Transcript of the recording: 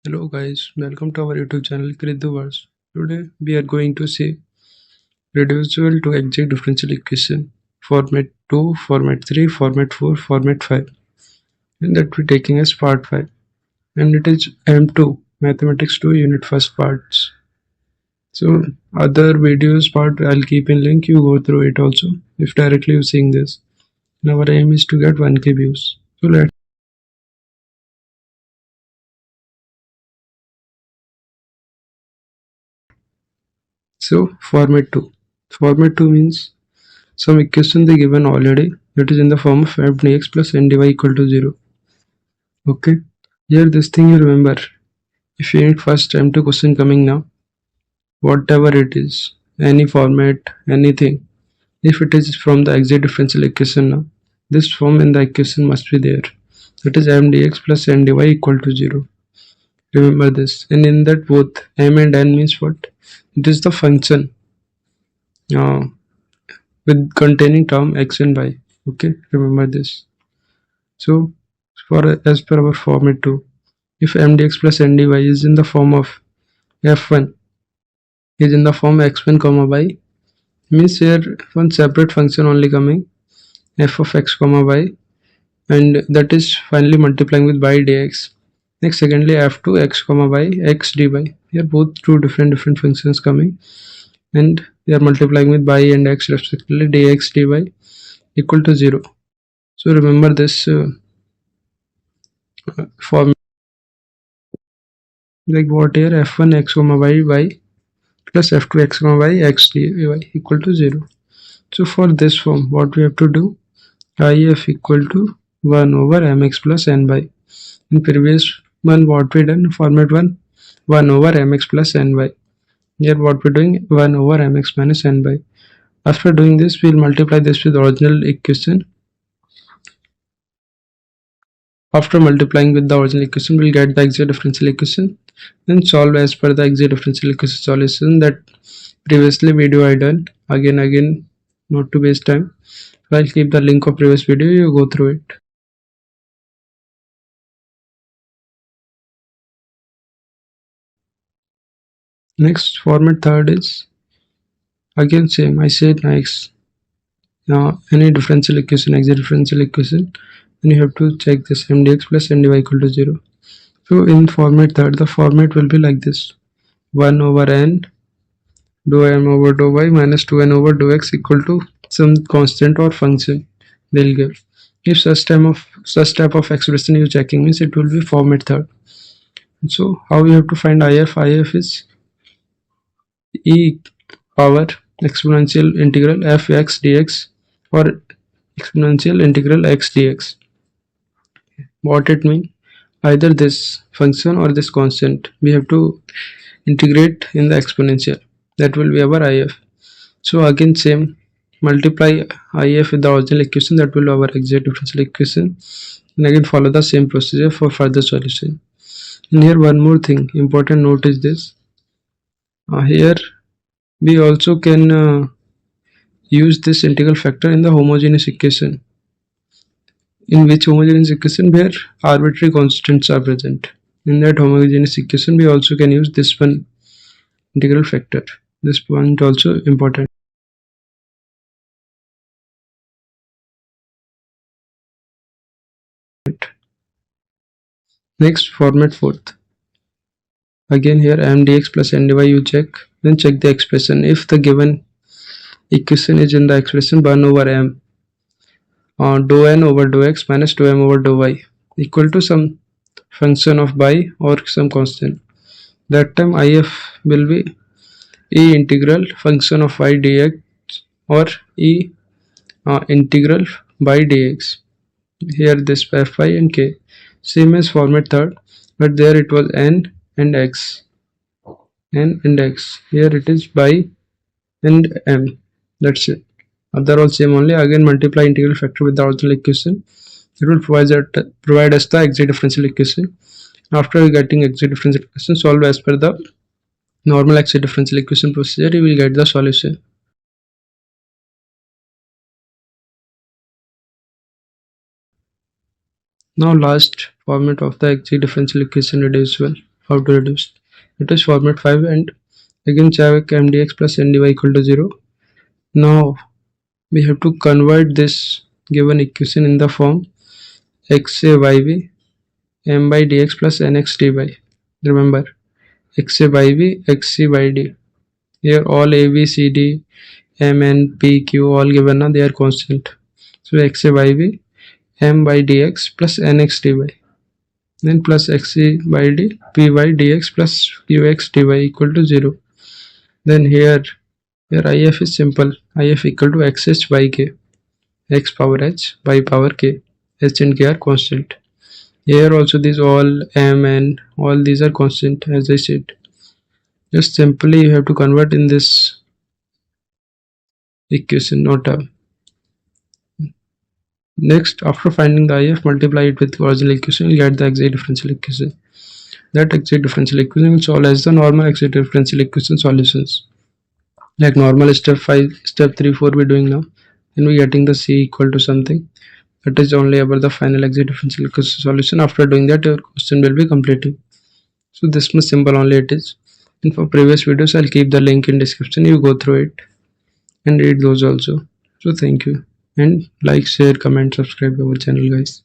Hello guys, welcome to our YouTube channel Kriduverse. Today we are going to see reducible to exact differential equation format 2, format 3, format 4, format 5, and that we're taking as part 5, and it is M2 Mathematics 2 Unit First parts. So other videos part I'll keep in link, you go through it also if directly you're seeing this. And our aim is to get 1k views. So format 2. Format 2 means some equation they given already, that is in the form of f dx plus n dy equal to 0. Okay, here this thing you remember, if you need first time to question coming now, whatever it is, any format, anything, if it is from the exact differential equation now, this form in the equation must be there, that is m dx plus n dy equal to 0. Remember this, and in that both m and n means what, it is the function uh, with containing term x and y. Okay, remember this. So for as per our format 2, if m dx plus n dy is in the form of f1 is in the form x1 comma y, means here one separate function only coming, f of x comma y, and that is finally multiplying with y dx. Next secondly f2 x comma y x dy, here both two different functions coming, and they are multiplying with y and x respectively, dx dy equal to 0. So remember this form, like what here, f1 x comma y plus f2 x comma y x dy equal to 0. So for this form what we have to do, if equal to 1 over mx plus ny. In previous one what we done, format 1 over mx plus ny. Here what we're doing, 1 over mx minus ny. After doing this, we'll multiply this with original equation. After multiplying with the original equation, we'll get the exact differential equation and solve as per the exact differential equation solution that previously video I done. Again, not to waste time, I'll keep the link of previous video, you go through it. Next format third is again same, I said next. Now any differential equation, exact differential equation, then you have to check this m dx plus n dy equal to 0. So in format third, the format will be like this, 1 over n dou m over dou y minus 2n over dou x equal to some constant or function they'll give. If such type of expression you're checking, means it will be format third. So how you have to find if? If is e power exponential integral f(x) dx or exponential integral x dx. What it means, either this function or this constant we have to integrate in the exponential, that will be our if. So again same, multiply if with the original equation, that will be our exact differential equation, and again follow the same procedure for further solution. And here one more thing, important note is this, here we also can use this integral factor in the homogeneous equation, in which homogeneous equation where arbitrary constants are present. In that homogeneous equation we also can use this one integral factor. This point also important. Next format fourth, again here m dx plus n dy you check, then check the expression. If the given equation is in the expression 1 over m dou n over dou x minus dou m over dou y equal to some function of y or some constant, that time if will be e integral function of y dx or e integral y dx. Here this f(y) and k, same as format third, but there it was n and x, here it is y and m, that's it. Other all same only. Again multiply integral factor with the original equation, it will provide us the exact differential equation. After getting exact differential equation, solve as per the normal exact differential equation procedure, you will get the solution. Now last format of the exact differential equation reducible, how to reduce. It is format 5 and again check mdx plus ndy equal to 0. Now we have to convert this given equation in the form xa yv m by dx plus nx dy. Remember, xa yv xc by d. Here all a b c d m n p q all given now, they are constant. So xa yv m by dx plus nx dy, then plus xc by d p by dx plus qx dy equal to 0. Then here if is simple. If equal to xh by k, x power h by power k. H and k are constant. Here also these all m and all these are constant, as I said. Just simply you have to convert in this equation, not a. Next, after finding the if, multiply it with the original equation, you get the exact differential equation. That exact differential equation will solve as the normal exact differential equation solutions. Like normal step 5, step 3, 4 we're doing now, and we're getting the c equal to something. That is only about the final exact differential equation solution. After doing that, your question will be completed. So this much simple only it is. And for previous videos, I'll keep the link in description. You go through it and read those also. So thank you, and like, share, comment, subscribe our channel, guys.